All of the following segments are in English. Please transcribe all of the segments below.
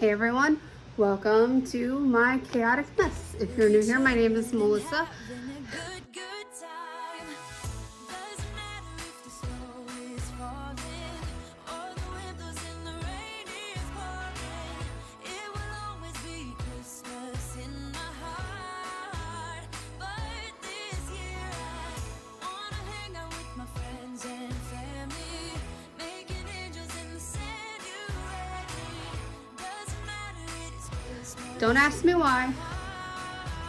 Hey everyone, welcome to my chaotic mess. If you're new here, my name is Melissa. Don't ask me why.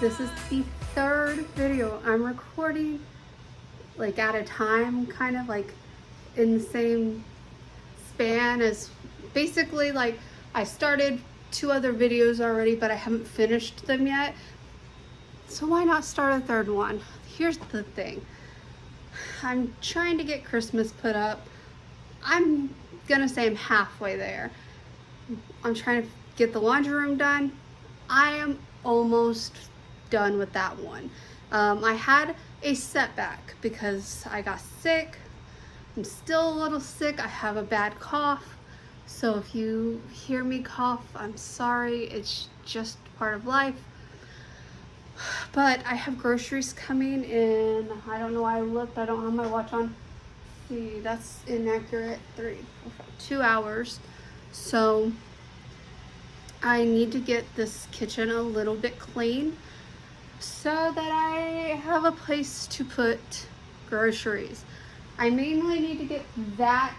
This is the third video I'm recording, like at a time, kind of like in the same span as basically like I started 2 other videos already, but I haven't finished them yet. So why not start a third one? Here's the thing. I'm trying to get Christmas put up. I'm gonna say I'm halfway there. I'm trying to get the laundry room done. I am almost done with that one. I had a setback because I got sick. I'm still a little sick. I have a bad cough. So if you hear me cough, I'm sorry. It's just part of life. But I have groceries coming in. I don't know why I looked. I don't have my watch on. See, that's inaccurate. 2 hours. So I need to get this kitchen a little bit clean so that I have a place to put groceries. I mainly need to get that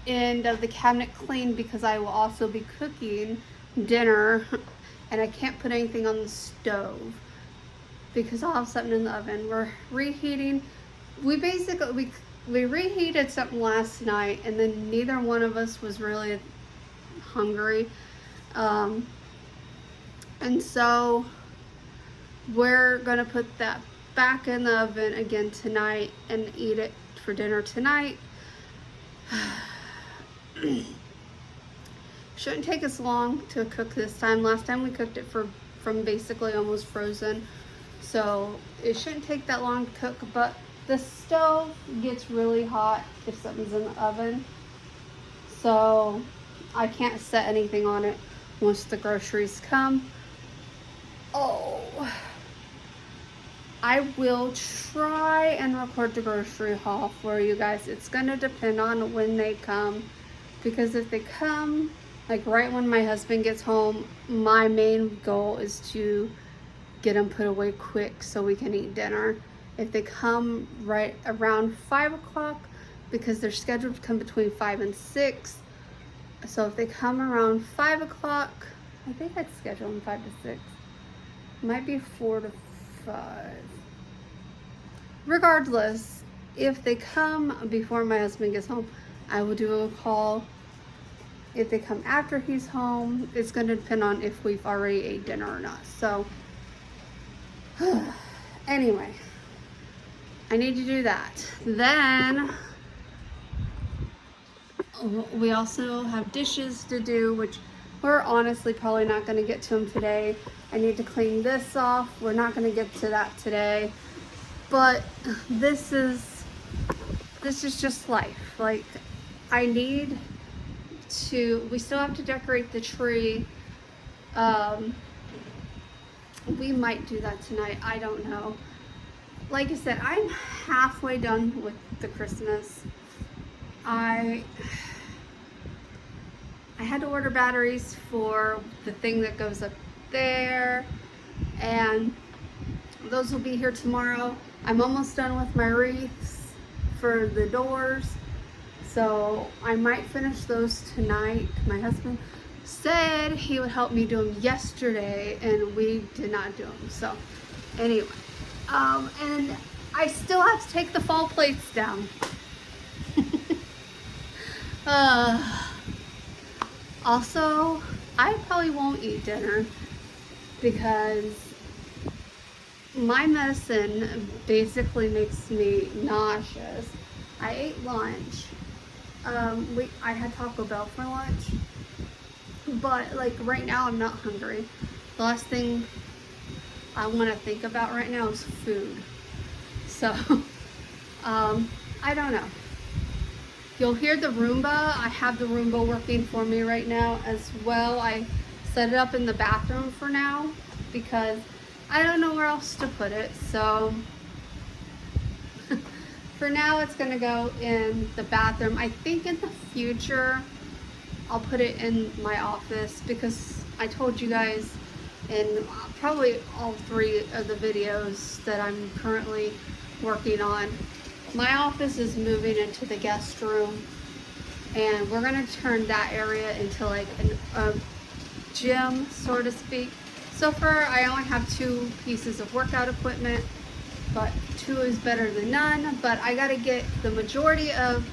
end of the cabinet clean because I will also be cooking dinner and I can't put anything on the stove because I'll have something in the oven. We're reheating. We reheated something last night and then neither one of us was really hungry. And so we're gonna put that back in the oven again tonight and eat it for dinner tonight. Shouldn't take us long to cook this time. Last time we cooked it from basically almost frozen. So it shouldn't take that long to cook, but the stove gets really hot if something's in the oven. So I can't set anything on it once the groceries come. Oh, I will try and record the grocery haul for you guys. It's gonna depend on when they come, because if they come like right when my husband gets home, my main goal is to get them put away quick so we can eat dinner. If they come right around 5 o'clock, because they're scheduled to come between 5 and 6, so if they come around 5 o'clock, I think I'd schedule them 5 to 6. Might be 4 to 5. Regardless, if they come before my husband gets home, I will do a call. If they come after he's home, it's going to depend on if we've already ate dinner or not. So, anyway, I need to do that. Then we also have dishes to do, which we're honestly probably not going to get to them today. I need to clean this off. We're not going to get to that today. But this is just life. Like, I need to, we still have to decorate the tree. We might do that tonight. I don't know. Like I said, I'm halfway done with the Christmas. I had to order batteries for the thing that goes up there, and those will be here tomorrow. I'm almost done with my wreaths for the doors, so I might finish those tonight. My husband said he would help me do them yesterday, and we did not do them. So anyway, and I still have to take the fall plates down. Also, I probably won't eat dinner because my medicine basically makes me nauseous. I ate lunch. I had Taco Bell for lunch, but like right now I'm not hungry. The last thing I want to think about right now is food. So, I don't know. You'll hear the Roomba. I have the Roomba working for me right now as well. I set it up in the bathroom for now because I don't know where else to put it. So for now it's gonna go in the bathroom. I think in the future I'll put it in my office because I told you guys in probably all 3 of the videos that I'm currently working on, my office is moving into the guest room, and we're gonna turn that area into like a gym, so to speak. So far I only have 2 pieces of workout equipment, but 2 is better than none. But I gotta get the majority of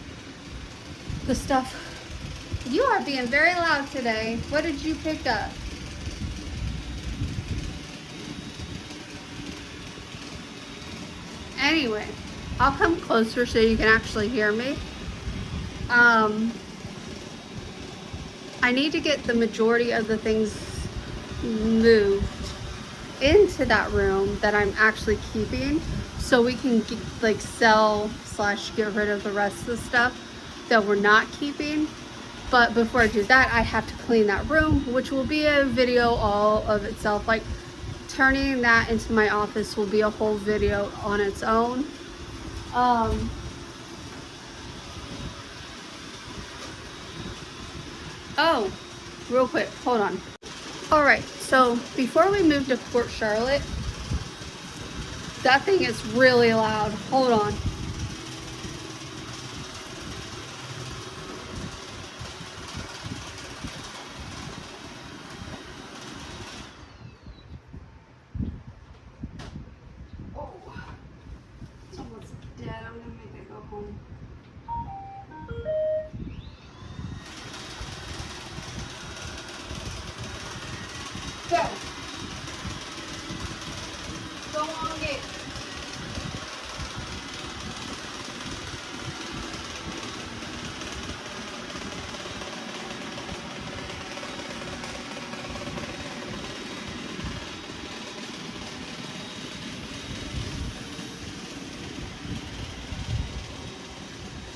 the stuff. You are being very loud today. What did you pick up? Anyway, I'll come closer so you can actually hear me. I need to get the majority of the things moved into that room that I'm actually keeping, so we can like sell / get rid of the rest of the stuff that we're not keeping. But before I do that, I have to clean that room, which will be a video all of itself. Like turning that into my office will be a whole video on its own. Oh, real quick, hold on. All right, so before we move to Port Charlotte, that thing is really loud. Hold on. Oh, it's almost dead. I'm gonna make it go home. Go. Go on, get.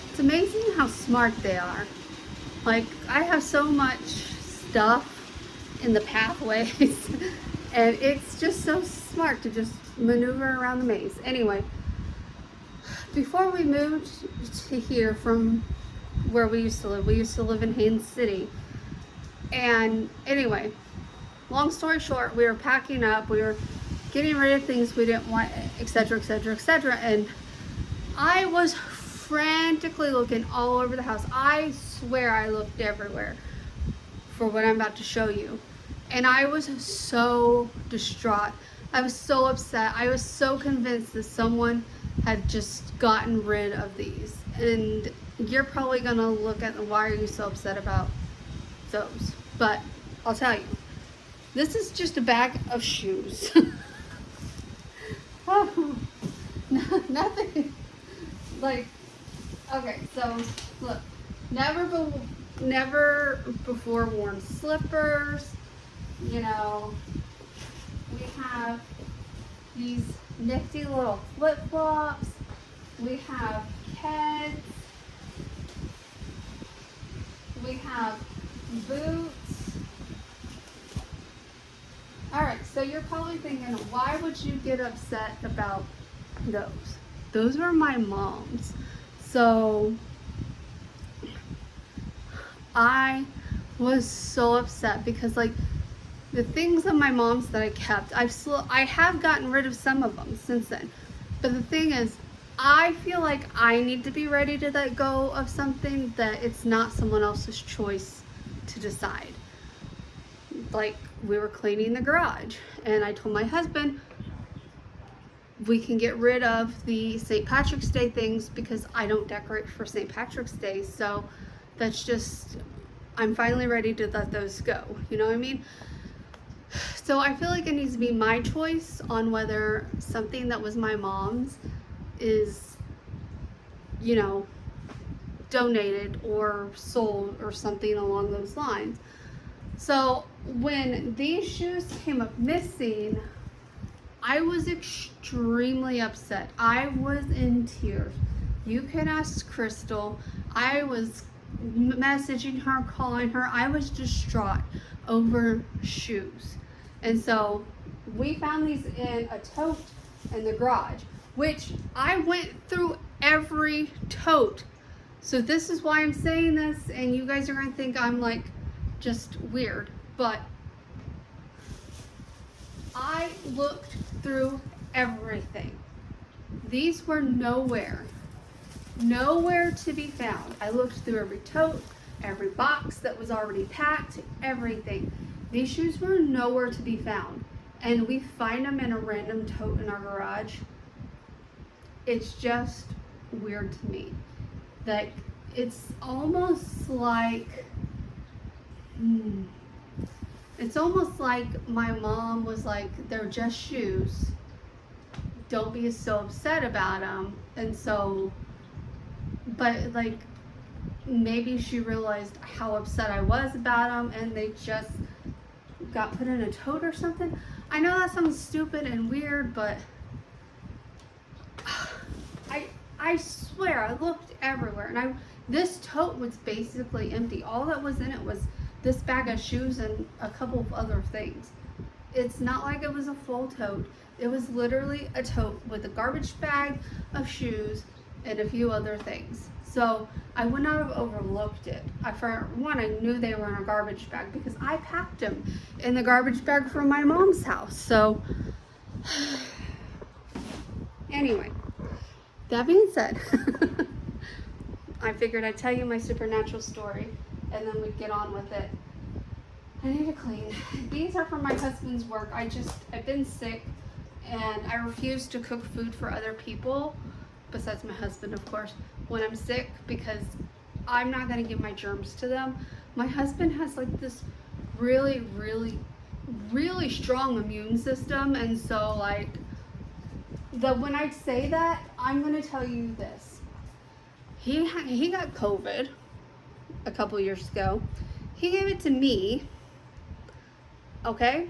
It's amazing how smart they are. Like, I have so much stuff in the pathways and it's just so smart to just maneuver around the maze. Anyway, before we moved to here from where we used to live in Haines City. And anyway, long story short, we were packing up, we were getting rid of things we didn't want, etc, etc, etc, and I was frantically looking all over the house. I swear I looked everywhere for what I'm about to show you. And I was so distraught. I was so upset. I was so convinced that someone had just gotten rid of these. And you're probably gonna look at, why are you so upset about those? But I'll tell you, this is just a bag of shoes. Oh, nothing like, okay, so look, never before worn slippers, you know, we have these nifty little flip-flops, we have Keds, we have boots. All right, so you're probably thinking, why would you get upset about those? Those were my mom's. So I was so upset because, like, the things of my mom's that I kept, I have gotten rid of some of them since then. But the thing is, I feel like I need to be ready to let go of something that it's not someone else's choice to decide. Like, we were cleaning the garage and I told my husband, we can get rid of the St. Patrick's Day things because I don't decorate for St. Patrick's Day. So that's just, I'm finally ready to let those go. You know what I mean? So I feel like it needs to be my choice on whether something that was my mom's is, you know, donated or sold or something along those lines. So when these shoes came up missing, I was extremely upset. I was in tears. You can ask Crystal. I was messaging her, calling her. I was distraught over shoes. And so we found these in a tote in the garage, which I went through every tote. So this is why I'm saying this, and you guys are gonna think I'm like just weird, but I looked through everything. These were nowhere to be found. I looked through every tote, every box that was already packed, everything. These shoes were nowhere to be found. And we find them in a random tote in our garage. It's just weird to me. Like, it's almost like, it's almost like my mom was like, they're just shoes. Don't be so upset about them. And so, but like, maybe she realized how upset I was about them and they just got put in a tote or something. I know that sounds stupid and weird, but I swear I looked everywhere, and this tote was basically empty. All that was in it was this bag of shoes and a couple of other things. It's not like it was a full tote. It was literally a tote with a garbage bag of shoes and a few other things. So I would not have overlooked it. For one, I knew they were in a garbage bag because I packed them in the garbage bag from my mom's house. So anyway, that being said, I figured I'd tell you my supernatural story and then we'd get on with it. I need to clean. These are from my husband's work. I've been sick and I refuse to cook food for other people, besides my husband, of course, when I'm sick, because I'm not going to give my germs to them. My husband has like this really, really, really strong immune system, and so like, when I say that, I'm going to tell you this. He got COVID a couple years ago. He gave it to me. Okay?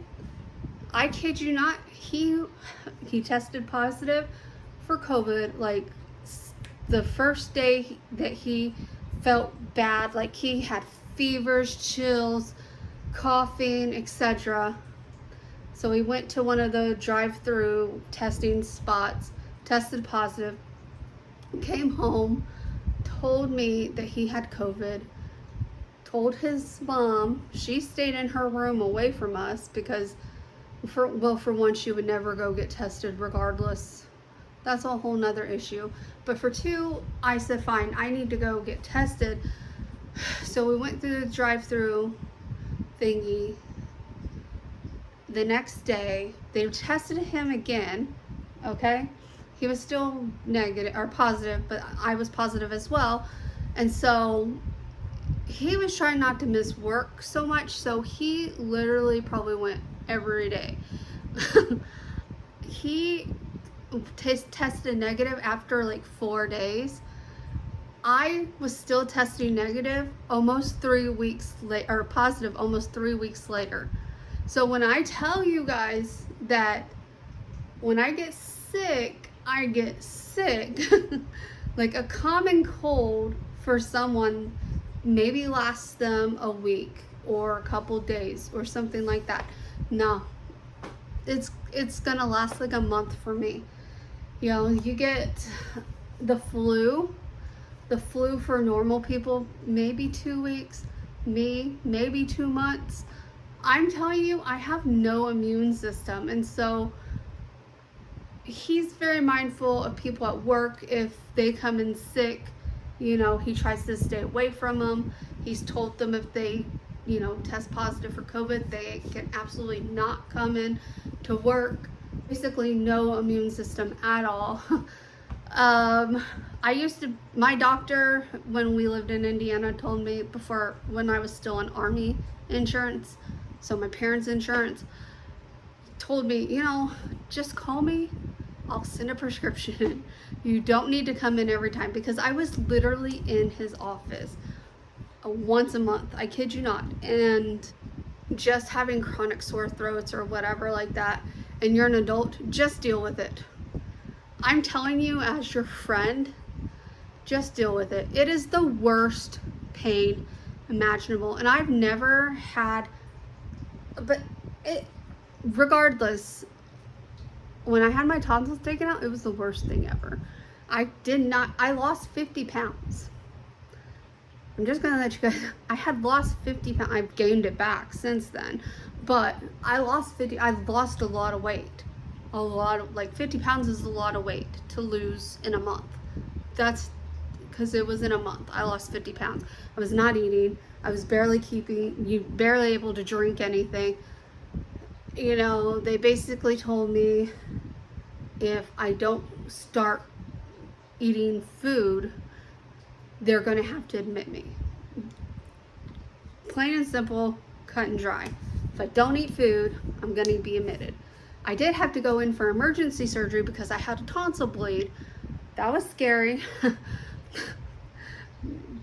I kid you not. He tested positive for COVID like the first day that he felt bad, like he had fevers, chills, coughing, etc. So we went to one of the drive-through testing spots, tested positive, came home, told me that he had COVID, told his mom. She stayed in her room away from us because for one, she would never go get tested regardless. That's a whole nother issue. But for two, I said, fine, I need to go get tested. So we went through the drive-through thingy. The next day, they tested him again, okay? He was still negative or positive, but I was positive as well. And so he was trying not to miss work so much, so he literally probably went every day. He tested negative after like 4 days. I was still testing negative almost 3 weeks later, or positive almost 3 weeks later. So when I tell you guys that when I get sick, I get sick, like a common cold for someone maybe lasts them a week or a couple days or something like that. No, it's gonna last like a month for me. You know, you get the flu for normal people, maybe 2 weeks, me, maybe 2 months. I'm telling you, I have no immune system. And so he's very mindful of people at work. If they come in sick, you know, he tries to stay away from them. He's told them if they, you know, test positive for COVID, they can absolutely not come in to work. Basically no immune system at all. My doctor, when we lived in Indiana, told me before, when I was still on Army insurance, so my parents' insurance, told me, you know, just call me, I'll send a prescription. You don't need to come in every time, because I was literally in his office once a month, I kid you not, and just having chronic sore throats or whatever like that, and you're an adult, just deal with it. I'm telling you, as your friend, just deal with it. It is the worst pain imaginable, and I've never had But it, regardless, when I had my tonsils taken out, it was the worst thing ever. I lost 50 pounds. I'm just gonna let you guys, I had lost 50 pounds. I've gained it back since then, but I lost a lot of weight. Like 50 pounds is a lot of weight to lose in a month. That's because it was in a month. I lost 50 pounds. I was not eating. I was barely able to drink anything. You know, they basically told me if I don't start eating food, they're going to have to admit me. Plain and simple, cut and dry. If I don't eat food, I'm going to be admitted. I did have to go in for emergency surgery because I had a tonsil bleed. That was scary.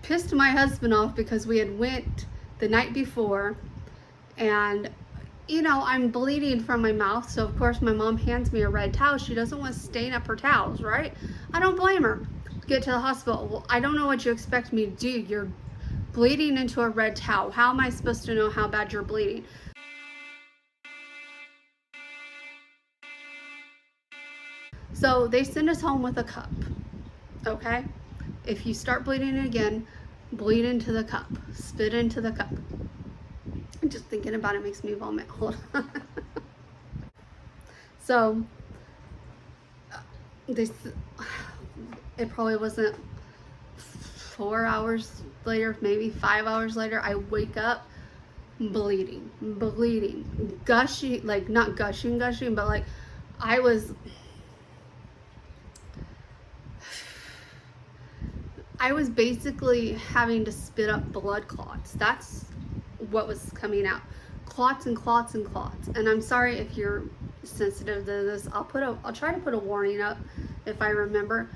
Pissed my husband off because we had went the night before, and you know, I'm bleeding from my mouth, so of course my mom hands me a red towel. She doesn't want to stain up her towels, right? I don't blame her. Get to the hospital. Well, I don't know what you expect me to do. You're bleeding into a red towel. How am I supposed to know how bad you're bleeding? So they send us home with a cup, okay? If you start bleeding again, bleed into the cup, spit into the cup. Just thinking about it makes me vomit. Hold on. So this, it probably wasn't 4 hours later, maybe 5 hours later, I wake up bleeding, gushing, like not gushing, but like I was basically having to spit up blood clots. That's what was coming out. Clots and clots and clots. And I'm sorry if you're sensitive to this. I'll try to put a warning up if I remember.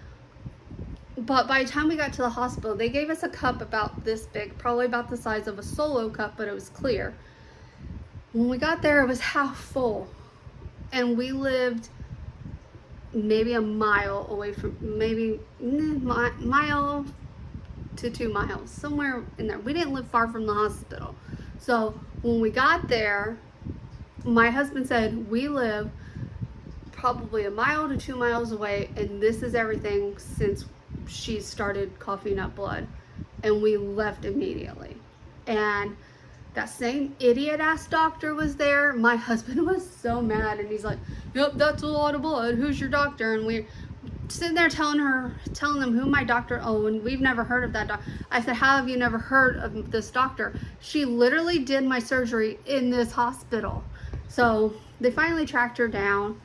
But by the time we got to the hospital, they gave us a cup about this big, probably about the size of a Solo cup, but it was clear. When we got there, it was half full. And we lived maybe a mile away from, maybe mile to 2 miles, somewhere in there. We didn't live far from the hospital. So when we got there, my husband said, we live probably a mile to 2 miles away, and this is everything since she started coughing up blood. And we left immediately. And that same idiot ass doctor was there. My husband was so mad, and he's like, yep, that's a lot of blood. Who's your doctor? And we're sitting there telling them who my doctor, oh, and we've never heard of that doctor. I said, how have you never heard of this doctor? She literally did my surgery in this hospital. So they finally tracked her down.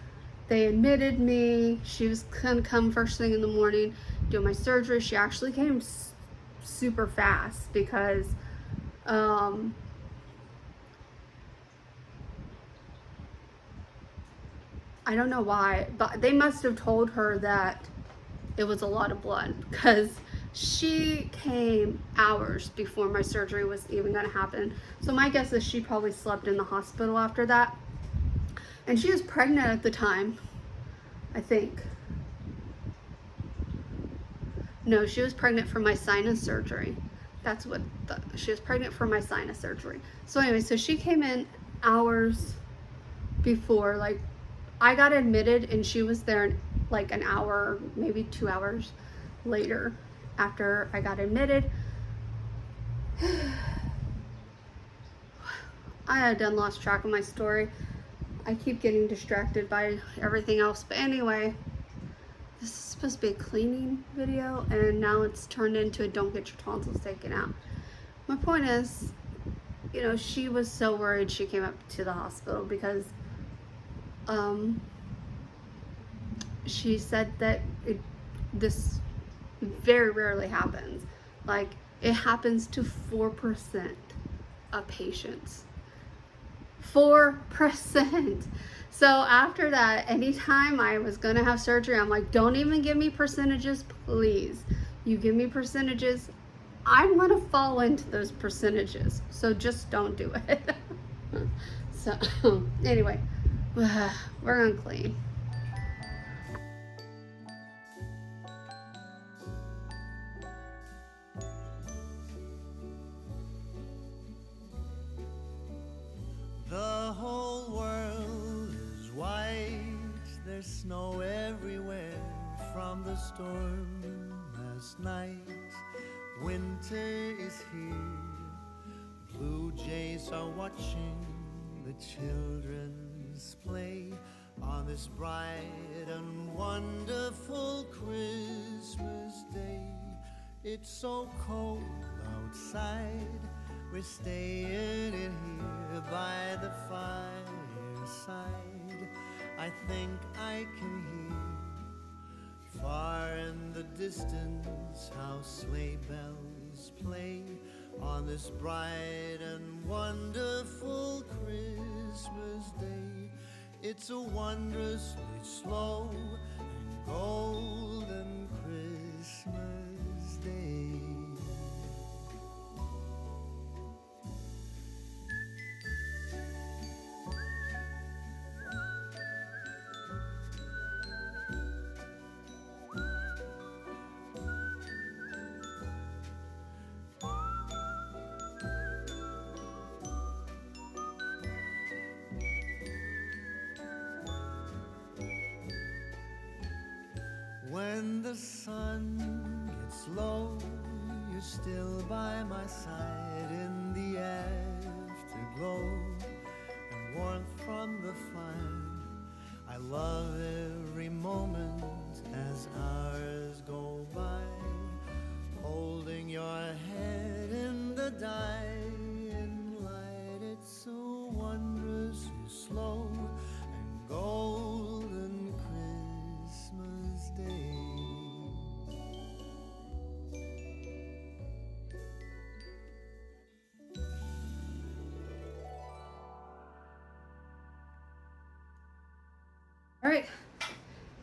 They admitted me. She was gonna come first thing in the morning, do my surgery. She actually came super fast because I don't know why, but they must have told her that it was a lot of blood, because she came hours before my surgery was even going to happen. So my guess is she probably slept in the hospital after that. And she was pregnant at the time, I think. No, she was pregnant for my sinus surgery. That's what, she was pregnant for my sinus surgery. So anyway, so she came in hours before, like, I got admitted, and she was there like an hour, maybe 2 hours later after I got admitted. I had done lost track of my story. I keep getting distracted by everything else. But anyway, this is supposed to be a cleaning video, and now it's turned into a don't get your tonsils taken out. My point is, you know, she was so worried she came up to the hospital because she said that this very rarely happens. Like, it happens to 4% of patients. 4%. So after that, anytime I was gonna have surgery, I'm like, don't even give me percentages, please. You give me percentages, I'm gonna fall into those percentages. So just don't do it. So anyway, we're gonna clean. The storm last night. Winter is here. Blue jays are watching the children's play on this bright and wonderful Christmas day. It's so cold outside, we're staying in here by the fireside. I think I can hear far in the distance how sleigh bells play on this bright and wonderful Christmas day. It's a wondrously slow and golden Christmas day. When the sun gets low, you're still by my side in the afterglow and warmth from the fire. I love every moment as hours go by, holding your head in the dying light. It's so wondrously slow and golden Christmas Day. All right,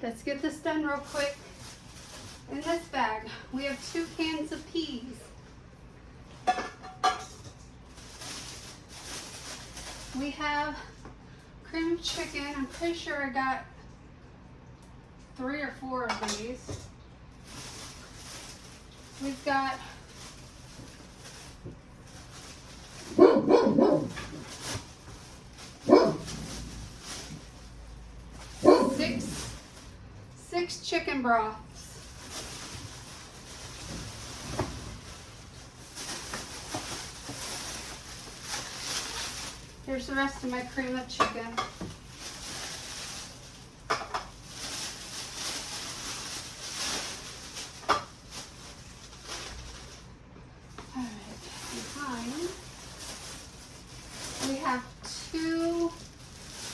let's get this done real quick. In this bag, we have 2 cans of peas. We have cream of chicken. I'm pretty sure I got 3 or 4 of these. We've got six chicken broths. Here's the rest of my cream of chicken. Alright, behind we have 2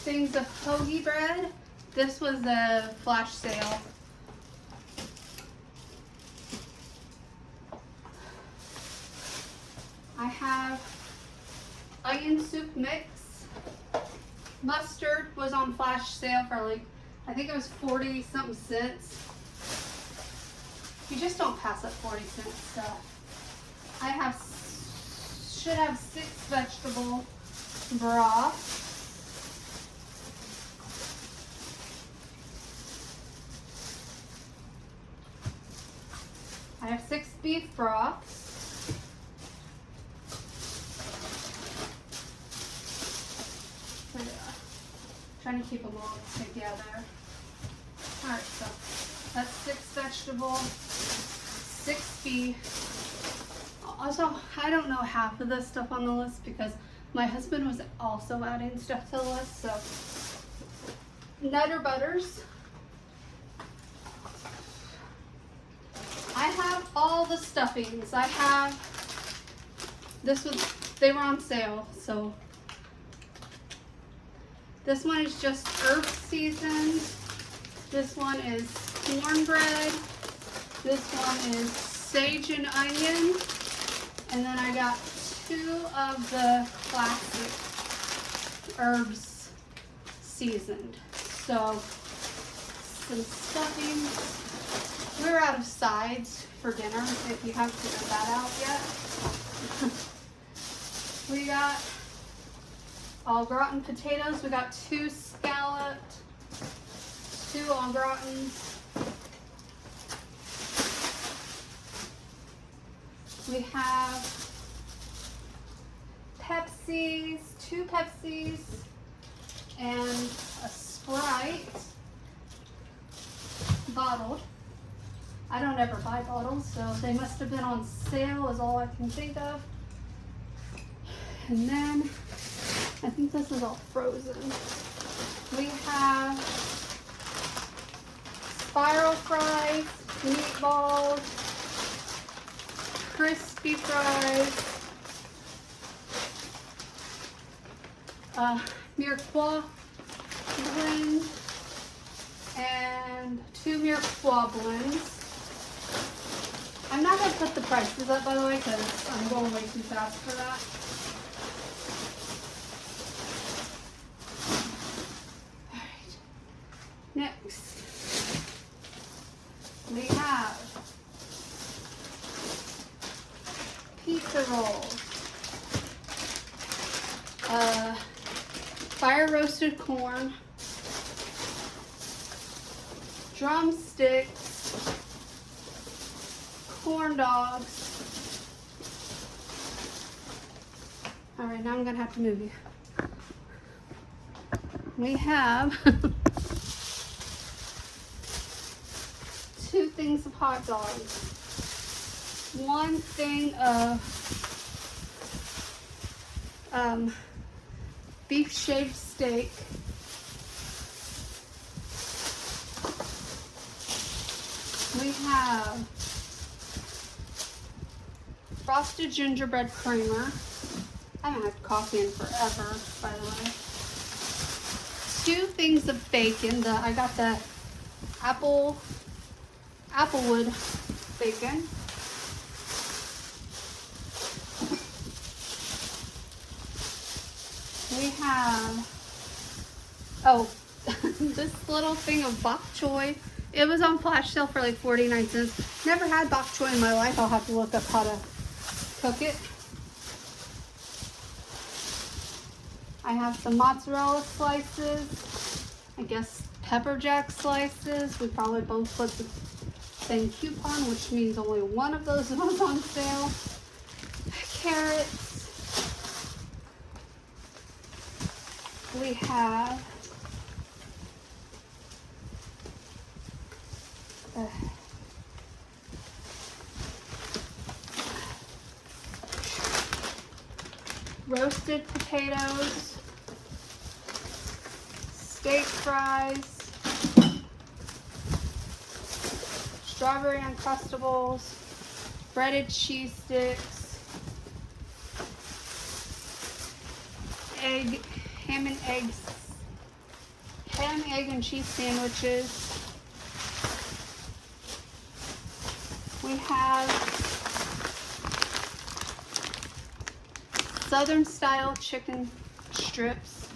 things of hoagie bread. This was a flash sale. I have onion soup mix. Mustard was on flash sale for like, I think it was 40 something cents. You just don't pass up 40 cent stuff. I should have 6 vegetable broth. I have 6 beef broths. Trying to keep them all together. Alright, so that's 6 vegetable, 6 beef. Also, I don't know half of this stuff on the list because my husband was also adding stuff to the list. So, Nutter Butters. I have all the stuffings. I have, they were on sale, so this one is just herb seasoned. This one is cornbread. This one is sage and onion. And then I got 2 of the classic herbs seasoned. So, some stuffings. We're out of sides for dinner if you haven't figured that out yet. We got au gratin potatoes. We got 2 scalloped, 2 au gratins. We have Pepsis, 2 Pepsis, and a Sprite bottled. I don't ever buy bottles, so they must have been on sale is all I can think of. And then, I think this is all frozen. We have spiral fries, meatballs, crispy fries, mirepoix blend, and 2 mirepoix blends. I'm not going to put the prices up, by the way, because I'm going way too fast for that. Alright. Next, we have pizza rolls. Fire roasted corn. Drumsticks. Corn dogs. Alright, now I'm gonna have to move you. We have 2 things of hot dogs, 1 thing of beef shaved steak, we have frosted gingerbread creamer. I haven't had coffee in forever, by the way. 2 things of bacon. I got the Applewood bacon. We have, this little thing of bok choy. It was on flash sale for like 49 cents. Never had bok choy in my life. I'll have to look up how to cook it. I have some mozzarella slices. I guess pepper jack slices. We probably both put the same coupon, which means only one of those was on sale. Carrots. We have roasted potatoes, steak fries, strawberry Uncrustables, breaded cheese sticks, ham, egg, and cheese sandwiches. We have Southern style chicken strips.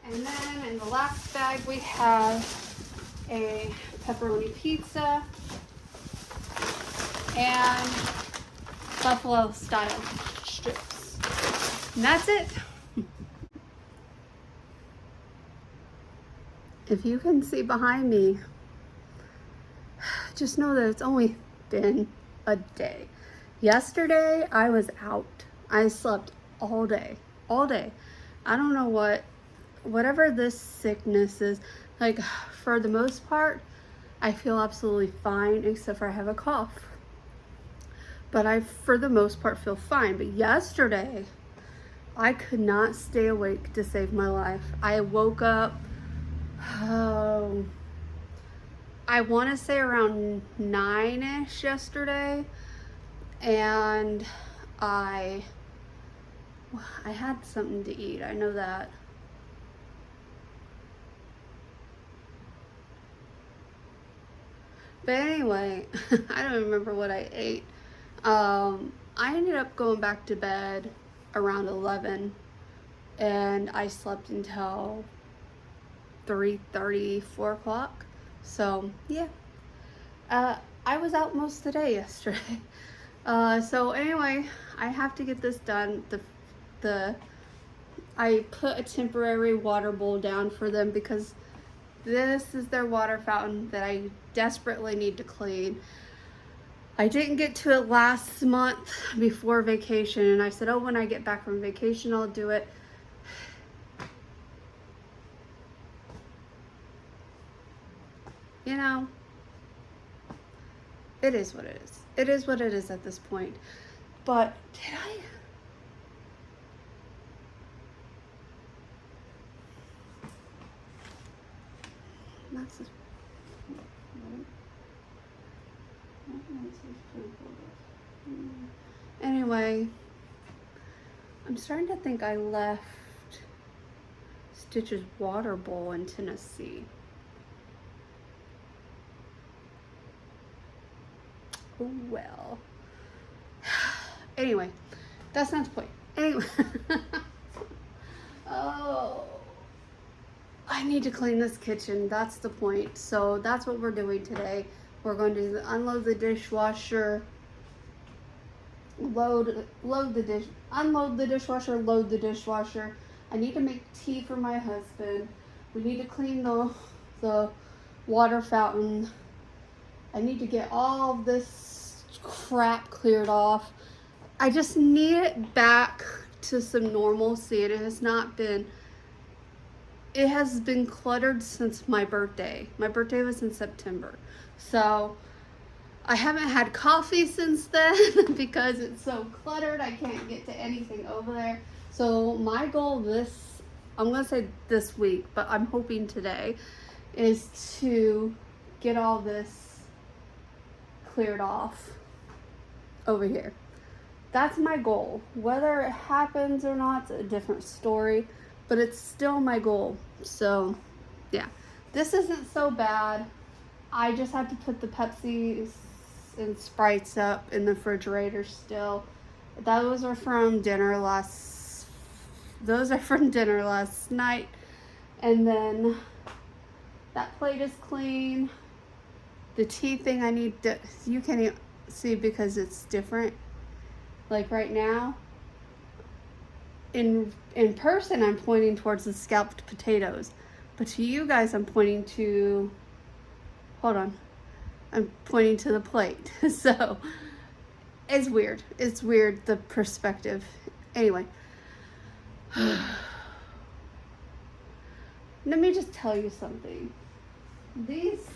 And then in the last bag we have a pepperoni pizza and buffalo style strips. And that's it. If you can see behind me, just know that it's only been a day. Yesterday, I was out. I slept all day. I don't know whatever this sickness is, like for the most part, I feel absolutely fine except for I have a cough. But I, for the most part, feel fine. But yesterday, I could not stay awake to save my life. I woke up, I want to say around 9-ish yesterday, and I had something to eat, I know that. But anyway, I don't remember what I ate. I ended up going back to bed around 11, and I slept until 3:30, 4 o'clock. So yeah, I was out most of the day yesterday. So anyway, I have to get this done. I put a temporary water bowl down for them because this is their water fountain that I desperately need to clean. I didn't get to it last month before vacation, and I said, oh, when I get back from vacation, I'll do it. You know, It is what it is. It is what it is at this point. But did I? That's just, anyway, I'm starting to think I left Stitch's water bowl in Tennessee. Oh well. Anyway, that's not the point. Anyway. Oh. I need to clean this kitchen. That's the point. So that's what we're doing today. We're going to unload the dishwasher, unload the dishwasher, load the dishwasher. I need to make tea for my husband. We need to clean the water fountain. I need to get all of this crap cleared off. I just need it back to some normalcy, and it has been cluttered since my birthday. My birthday was in September. So I haven't had coffee since then because it's so cluttered. I can't get to anything over there. So my goal I'm going to say this week, but I'm hoping today, is to get all this cleared off over here. That's my goal. Whether it happens or not, it's a different story, but it's still my goal. So yeah, this isn't so bad. I just have to put the Pepsis and Sprites up in the refrigerator still. Those are from dinner last night. And then that plate is clean. The tea thing you can't see because it's different. Like right now, in person, I'm pointing towards the scalped potatoes, but to you guys, I'm pointing to the plate. So it's weird. It's weird, the perspective. Anyway, let me just tell you something. These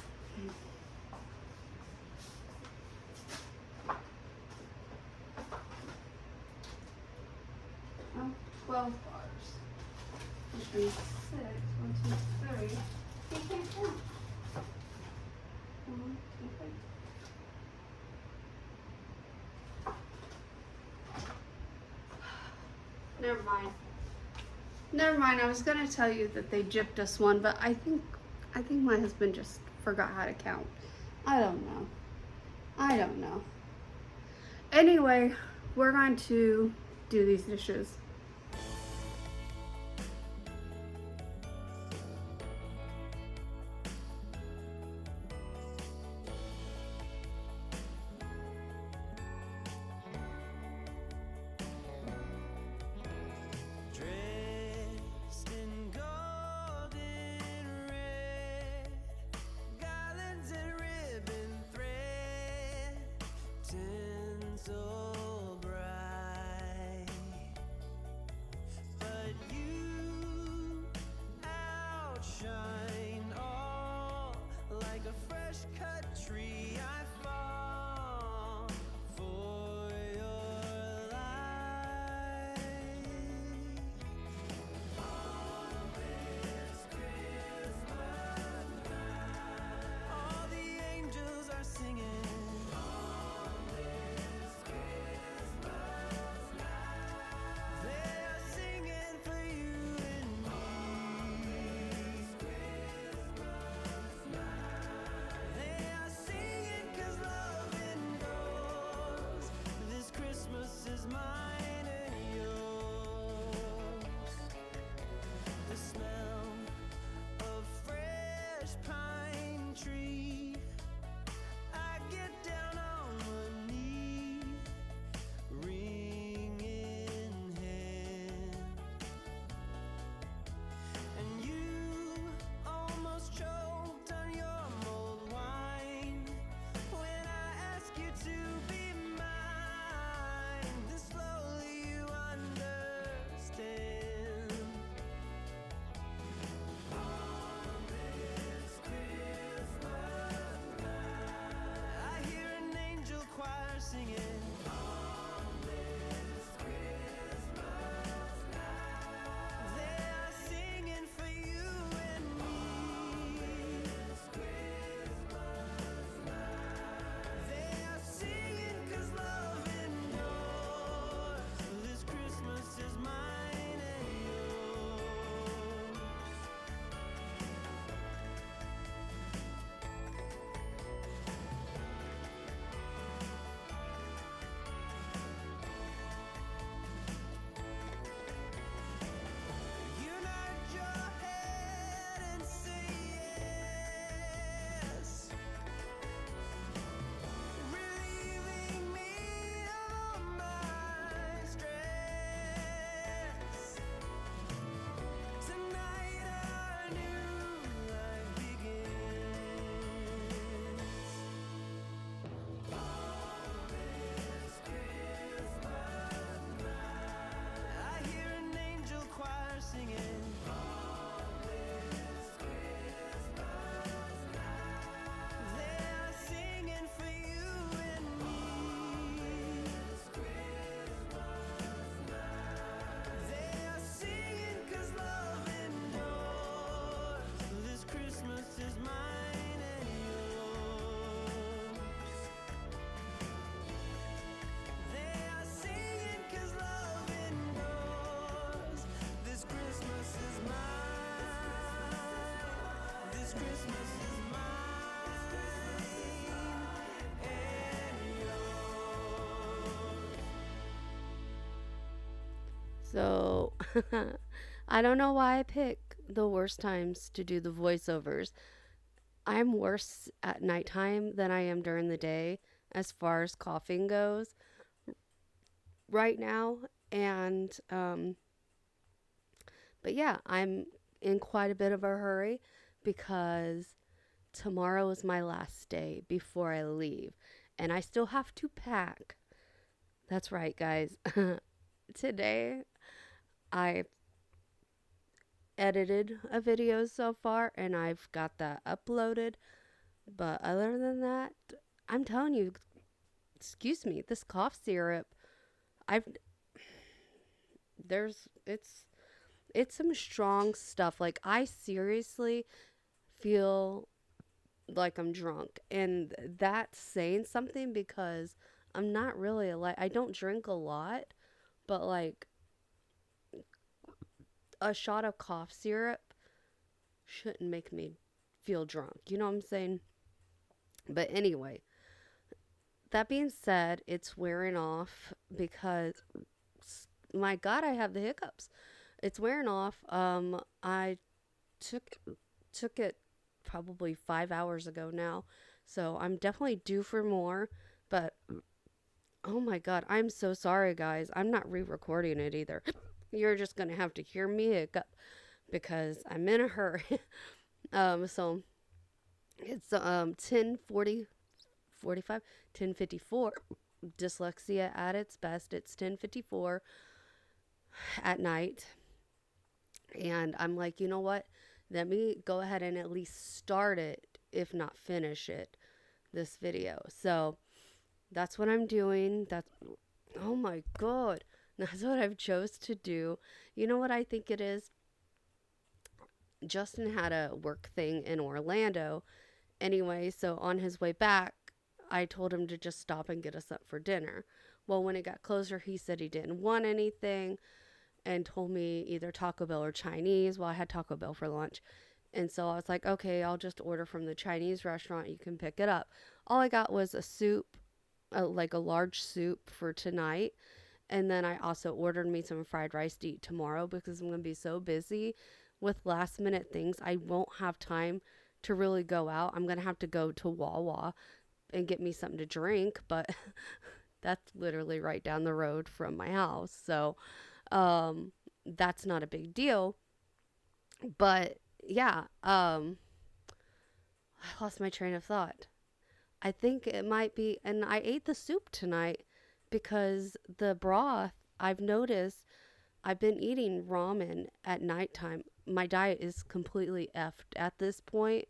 12 bars. Which means 6. 1, 2, 3. You can't count. 1, 2, 3. Never mind. I was gonna tell you that they gypped us one, but I think my husband just forgot how to count. I don't know. Anyway, we're going to do these dishes. singing. They're singing for you and me. They're singing 'cause love endures. This Christmas is mine and yours. They are singing 'cause love endures. This Christmas is mine. This Christmas is mine and yours. So, I don't know why I pick the worst times to do the voiceovers. I'm worse at nighttime than I am during the day as far as coughing goes right now. And, but yeah, I'm in quite a bit of a hurry because tomorrow is my last day before I leave. And I still have to pack. That's right, guys. Today, I edited a video so far and I've got that uploaded. But other than that, I'm telling you, excuse me, this cough syrup, I've there's it's some strong stuff. Like I seriously feel like I'm drunk, and that's saying something because I'm not really I don't drink a lot, but like a shot of cough syrup shouldn't make me feel drunk. You know what I'm saying? But anyway, that being said, it's wearing off because my God, I have the hiccups. It's wearing off. I took took it probably 5 hours ago now, so I'm definitely due for more. But oh my God, I'm so sorry, guys. I'm not re-recording it either. You're just gonna have to hear me hiccup because I'm in a hurry. So it's 10:40, 45, 10:54. Dyslexia at its best. It's 10:54 at night, and I'm like, you know what? Let me go ahead and at least start it, if not finish it, this video. So that's what I'm doing. That's, oh my God, that's what I've chose to do. You know what I think it is? Justin had a work thing in Orlando anyway, so on his way back, I told him to just stop and get us up for dinner. Well, when it got closer, he said he didn't want anything and told me either Taco Bell or Chinese. Well, I had Taco Bell for lunch. And so I was like, okay, I'll just order from the Chinese restaurant. You can pick it up. All I got was a soup, like a large soup for tonight. And then I also ordered me some fried rice to eat tomorrow because I'm going to be so busy with last minute things. I won't have time to really go out. I'm going to have to go to Wawa and get me something to drink, but that's literally right down the road from my house. So, that's not a big deal. But yeah, I lost my train of thought. I think it might be, and I ate the soup tonight because the broth, I've noticed I've been eating ramen at nighttime. My diet is completely effed at this point.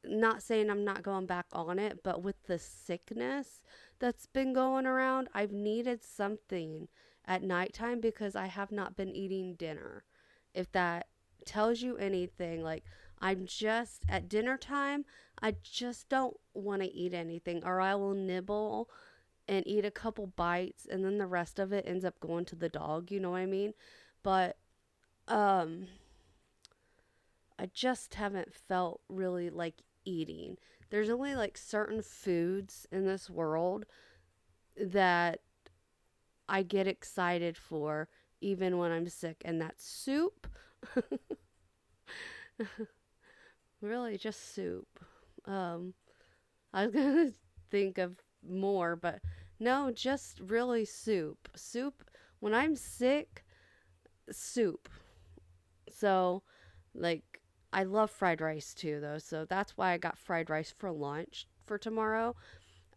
Not saying I'm not going back on it, but with the sickness that's been going around, I've needed something at nighttime because I have not been eating dinner. If that tells you anything, like I'm just at dinner time, I just don't want to eat anything, or I will nibble and eat a couple bites and then the rest of it ends up going to the dog, you know what I mean? But um I just haven't felt really like eating. There's only like certain foods in this world that I get excited for even when I'm sick, and that's soup. Really, just soup. Um, I was gonna think of more, but no, just really soup. Soup. When I'm sick, soup. So, like, I love fried rice too, though. So that's why I got fried rice for lunch for tomorrow.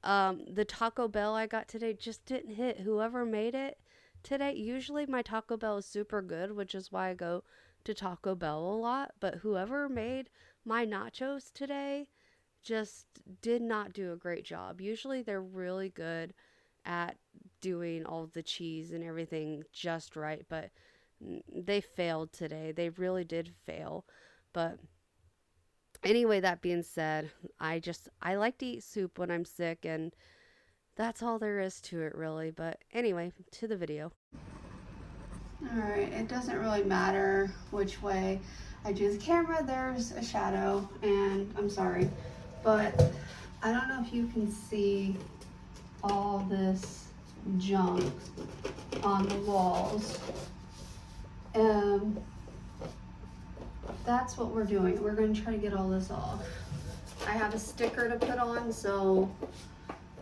The Taco Bell I got today just didn't hit. Whoever made it today, usually my Taco Bell is super good, which is why I go to Taco Bell a lot, but whoever made my nachos today just did not do a great job. Usually they're really good at doing all the cheese and everything just right, but they failed today. They really did fail. But anyway, that being said, I like to eat soup when I'm sick, and that's all there is to it really. But anyway, to the video. Alright, it doesn't really matter which way I do the camera, there's a shadow, and I'm sorry, but I don't know if you can see all this junk on the walls. That's what we're doing. We're going to try to get all this off. I have a sticker to put on, so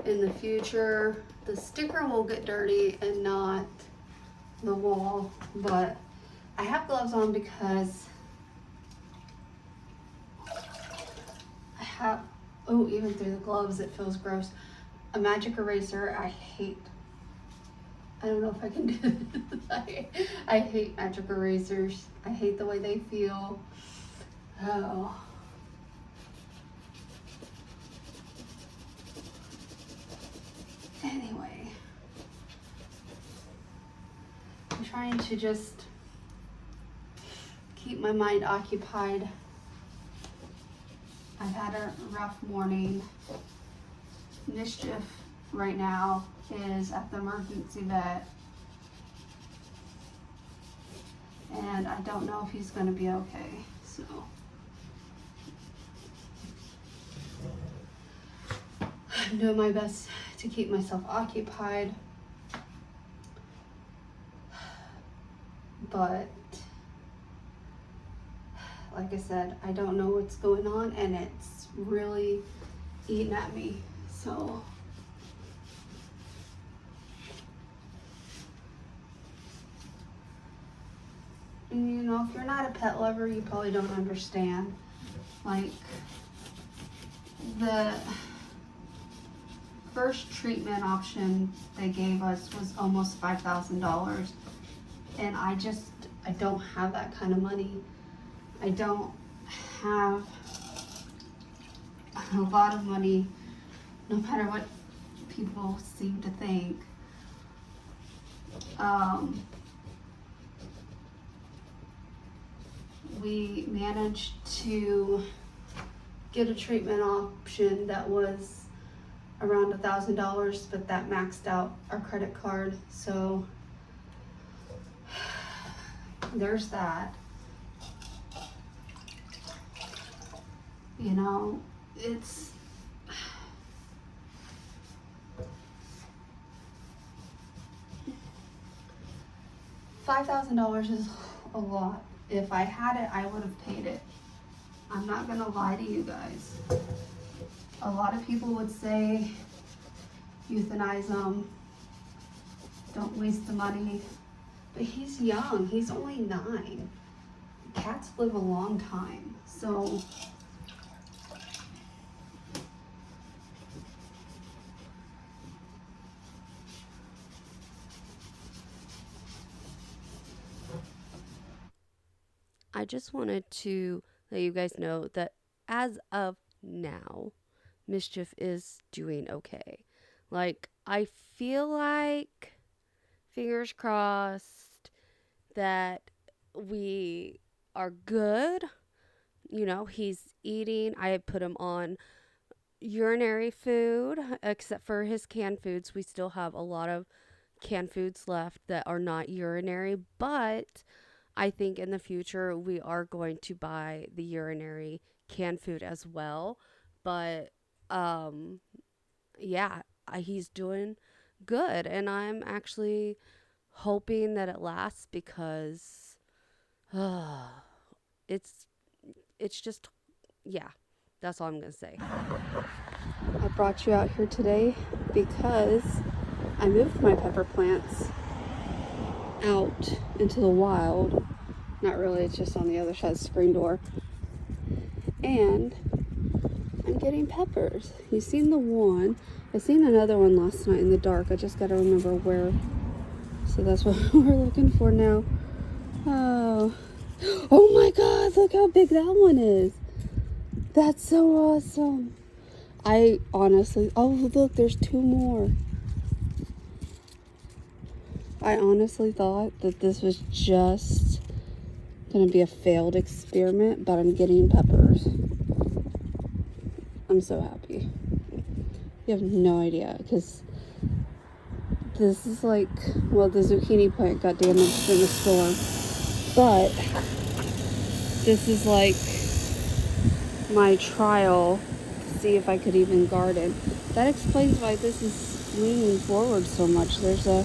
in the future the sticker will get dirty and not the wall, but I have gloves on because I have, oh, even through the gloves it feels gross. A magic eraser, I hate. I don't know if I can do it. I hate magic erasers. I hate the way they feel. Oh. Anyway. I'm trying to just keep my mind occupied. I've had a rough morning. Mischief right now is at the emergency vet, and I don't know if he's going to be okay, so I'm doing my best to keep myself occupied, but like I said, I don't know what's going on, and it's really eating at me. So you know, if you're not a pet lover, you probably don't understand. Like, the first treatment option they gave us was almost $5,000, and I don't have that kind of money. I don't have a lot of money, no matter what people seem to think. We managed to get a treatment option that was around $1,000, but that maxed out our credit card, so there's that. You know, it's $5,000 is a lot. If I had it, I would have paid it. I'm not gonna lie to you guys. A lot of people would say euthanize him, don't waste the money, but he's young, he's only 9. Cats live a long time, so I just wanted to let you guys know that as of now, Mischief is doing okay. Like, I feel like, fingers crossed, that we are good. You know, he's eating. I put him on urinary food, except for his canned foods. We still have a lot of canned foods left that are not urinary, but I think in the future we are going to buy the urinary canned food as well. But yeah, he's doing good, and I'm actually hoping that it lasts because it's just, yeah, that's all I'm gonna say. I brought you out here today because I moved my pepper plants out into the wild. Not really, it's just on the other side of the screen door. And I'm getting peppers. You've seen the one. I seen another one last night in the dark. I just gotta remember where. So that's what we're looking for now. Oh, Oh my god, look how big that one is. That's so awesome. I honestly, oh look, there's 2 more. I honestly thought that this was just gonna be a failed experiment, but I'm getting peppers. I'm so happy. You have no idea, because this is like, well, the zucchini plant got damaged in a storm, but this is like my trial to see if I could even garden. That explains why this is leaning forward so much. There's a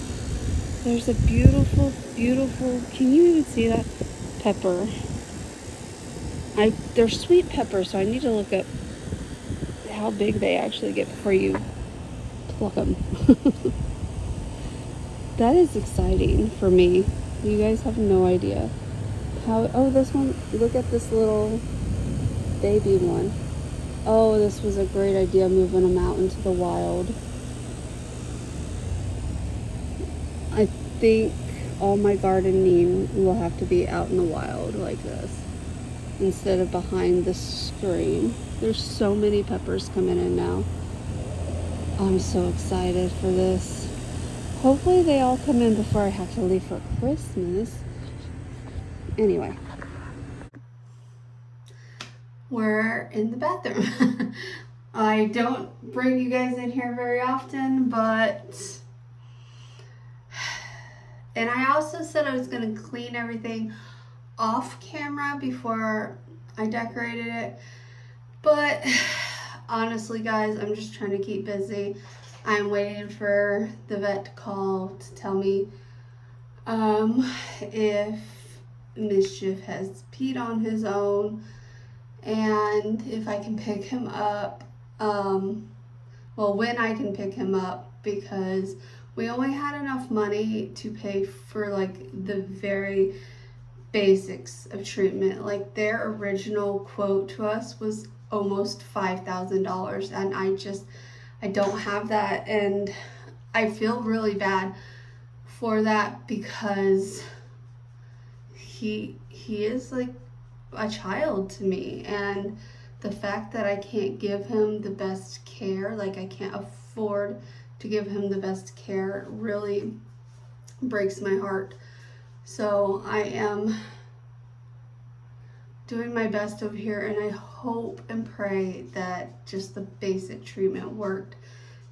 beautiful, beautiful, can you even see that pepper? They're sweet peppers, so I need to look up how big they actually get before you pluck them. That is exciting for me. You guys have no idea how, oh, this one, look at this little baby one. Oh, this was a great idea, moving them out into the wild. I think all my gardening will have to be out in the wild like this instead of behind the screen. There's so many peppers coming in now. I'm so excited for this. Hopefully they all come in before I have to leave for Christmas. Anyway. We're in the bathroom. I don't bring you guys in here very often, but... And I also said I was going to clean everything off camera before I decorated it. But honestly, guys, I'm just trying to keep busy. I'm waiting for the vet to call to tell me if Mischief has peed on his own and if I can pick him up. Well, when I can pick him up, because we only had enough money to pay for like the very basics of treatment. Like their original quote to us was almost $5,000, and I don't have that, and I feel really bad for that because he is like a child to me, and the fact that I can't give him the best care, like I can't afford to give him the best care, really breaks my heart. So I am doing my best over here, and I hope and pray that just the basic treatment worked,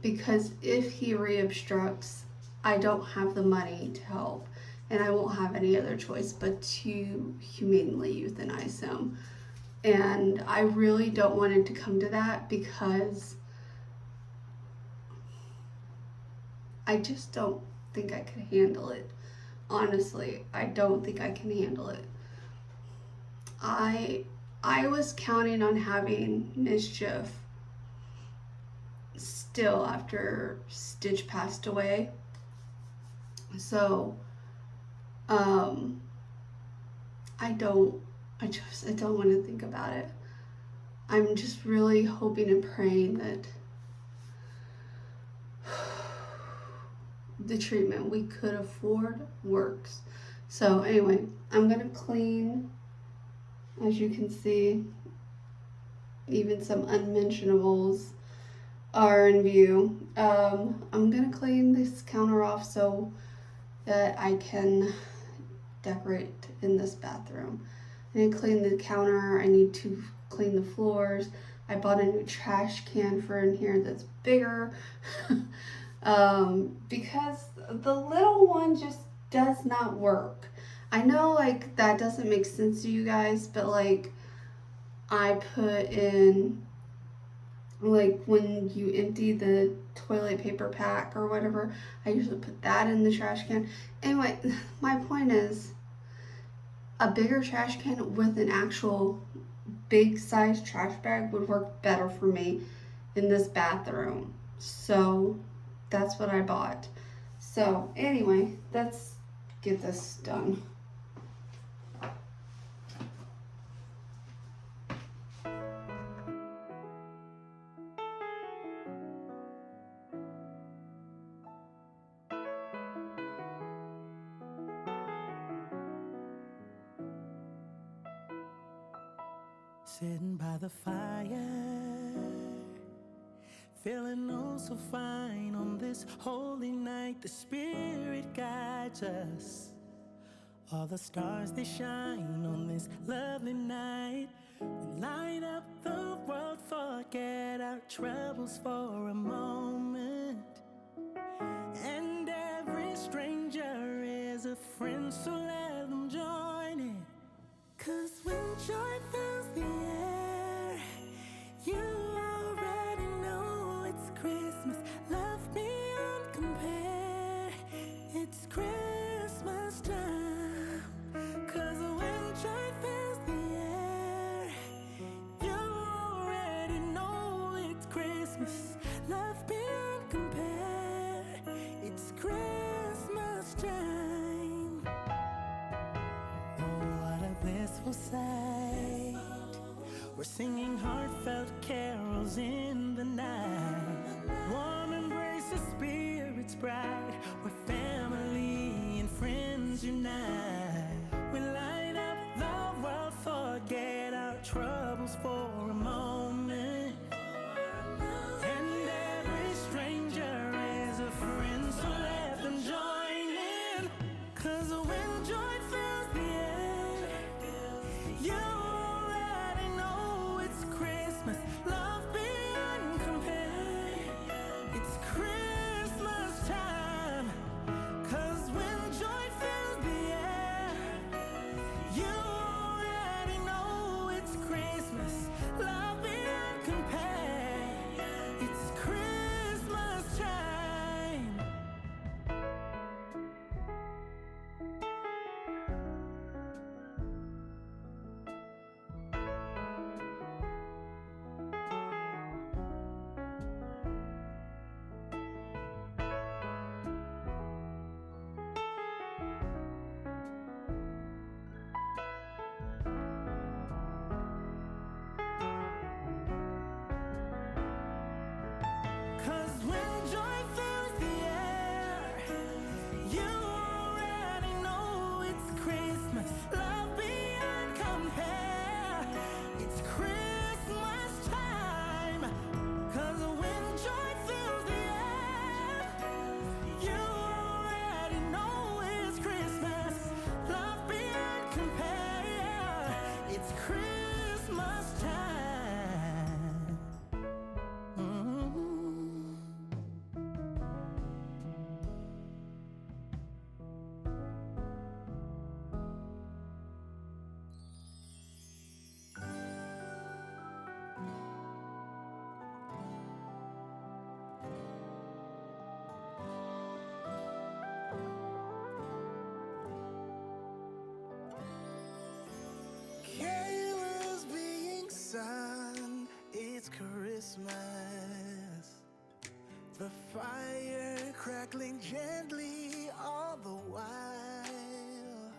because if he reobstructs, I don't have the money to help, and I won't have any other choice but to humanely euthanize him. And I really don't want it to come to that, because I just don't think I could handle it. Honestly, I don't think I can handle it. I was counting on having Mischief still after Stitch passed away. So I don't want to think about it. I'm just really hoping and praying that the treatment we could afford works. So anyway, I'm gonna clean, as you can see, even some unmentionables are in view. I'm gonna clean this counter off so that I can decorate in this bathroom. I need to clean the counter, I need to clean the floors. I bought a new trash can for in here that's bigger because the little one just does not work. I know like that doesn't make sense to you guys, but like I put in, like when you empty the toilet paper pack or whatever, I usually put that in the trash can. Anyway, my point is, a bigger trash can with an actual big size trash bag would work better for me in this bathroom. So that's what I bought. So anyway, let's get this done. Sitting by the fire, feeling oh so fine on this holy night. The Spirit guides us. All the stars they shine on this lovely night. We light up the world, forget our troubles for a moment. And every stranger is a friend, so let them join in. 'Cause when joy fills the air, you already know it's Christmas. Love beyond compare, it's Christmas time. 'Cause when joy fills the air, you already know it's Christmas. Love beyond compare, it's Christmas time. Oh, what a blissful sight. We're singing heartfelt carols in the night. Warm embrace the Spirit's bride, where family and friends unite. We light up the world, forget our troubles for a moment. And every stranger is a friend, so let them join in. 'Cause when joy fills the air, you already know it's Christmas. Love beyond compare, it's Christmas time. 'Cause when joy fills the air, you already know it's Christmas. Love beyond compare, it's Christmas time. Cause when joy fills the air, you already know it's Christmas. Love beyond compare, it's Christmas time. Cause when joy fills the air, you already know it's Christmas. Love beyond compare, it's Christmas time. Mhm. Carols being sung, it's Christmas. The fire crackling gently all the while.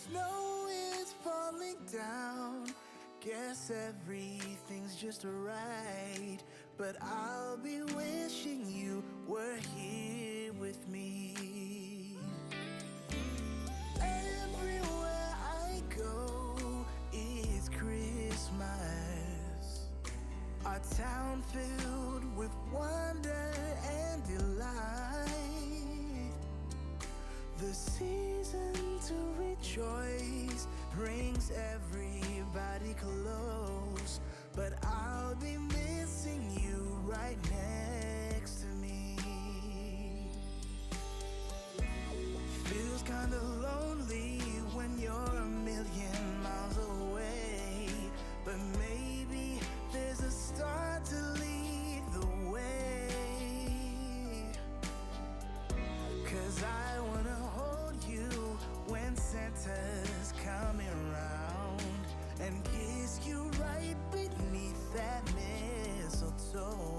Snow is falling down, guess everything's just right. But I'll be wishing you were here with me. Everywhere I go is Christmas. Our town filled with wonder and delight. The season to rejoice brings everybody close. But I'll be missing you right next to me. Feels kinda lonely when you're a million miles away. But maybe there's a star to lead the way. 'Cause I wanna hold you when Santa's coming round, and kiss you right beneath that mistletoe.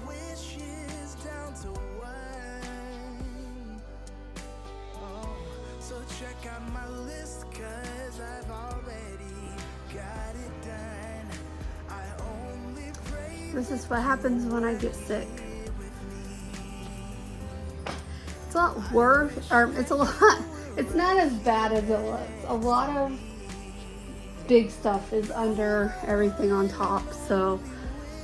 wishes down to one. Oh, so check out my list, 'cause I've already got it done. I only pray This is what happens when I get sick. It's a lot worse, or it's not as bad as it looks. A lot of big stuff is under everything on top, so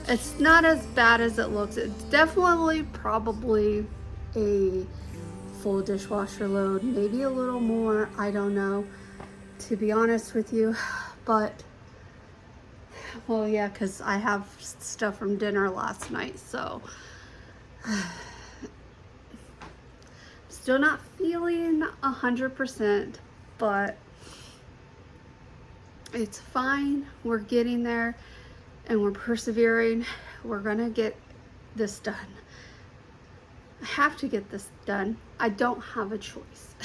it's not as bad as it looks. It's definitely probably a full dishwasher load, maybe a little more, I don't know, to be honest with you. But well, yeah, because I have stuff from dinner last night, so still not feeling 100%, but it's fine. We're getting there and we're persevering. We're gonna get this done. I have to get this done. I don't have a choice.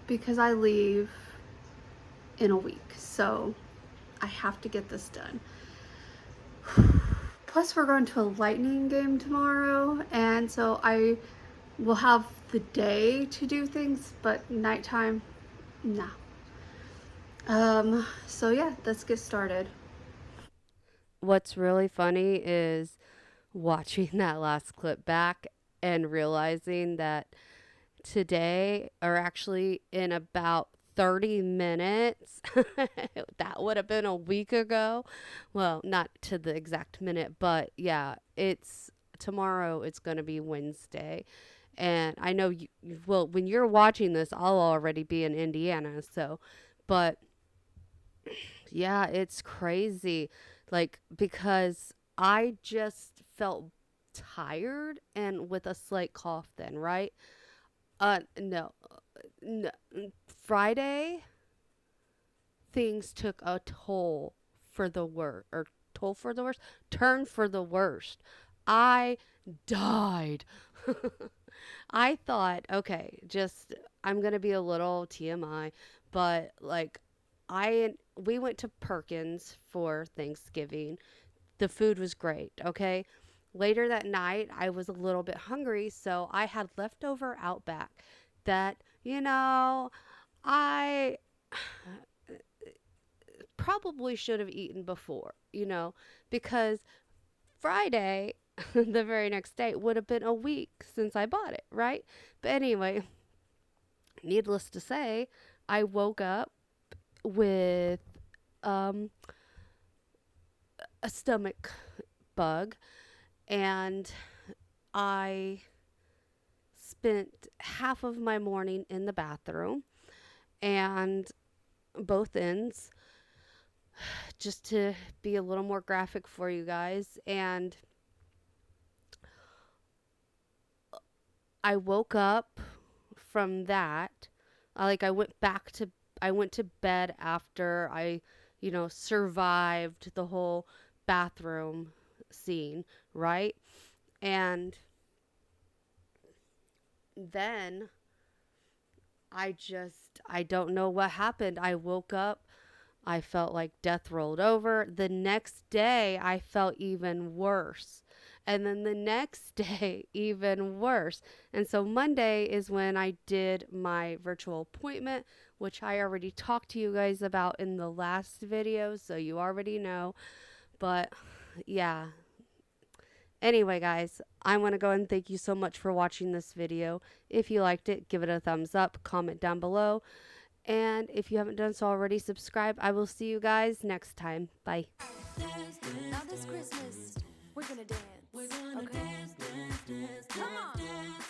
Because I leave in a week, so I have to get this done. Plus we're going to a Lightning game tomorrow, and so I will have the day to do things, but nighttime, no. So yeah, let's get started. What's really funny is watching that last clip back and realizing that today, or actually in about 30 minutes, that would have been a week ago. Well, not to the exact minute, but yeah, tomorrow, it's going to be Wednesday. And I know well, when you're watching this, I'll already be in Indiana. So, but yeah, it's crazy. Like, because I just felt tired and with a slight cough then, right? No, no. Friday, things took a toll for the worst, or toll for the worst, turn for the worst. I died. I thought, okay, I'm gonna be a little TMI, but like, we went to Perkins for Thanksgiving. The food was great, okay? Later that night, I was a little bit hungry, so I had leftover Outback that, I probably should have eaten before, because Friday, the very next day, would have been a week since I bought it, right? But anyway, needless to say, I woke up with um, a stomach bug, and I spent half of my morning in the bathroom, and both ends, just to be a little more graphic for you guys. And I woke up from that. I went to bed after I, survived the whole bathroom scene, right? And then I don't know what happened. I woke up. I felt like death rolled over. The next day, I felt even worse. And then the next day, even worse. And so Monday is when I did my virtual appointment, which I already talked to you guys about in the last video, so you already know. But yeah. Anyway, guys, I want to go and thank you so much for watching this video. If you liked it, give it a thumbs up, comment down below. And if you haven't done so already, subscribe. I will see you guys next time. Bye. Now this Christmas, we're gonna dance. We're gonna dance, dance, dance, come on. Dance.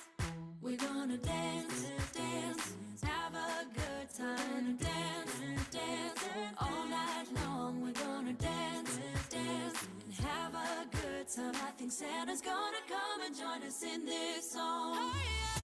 We're gonna dance, dance, have a good time. Dance, dance, all night long. We're gonna dance, dance, and have a good time. I think Santa's gonna come and join us in this song.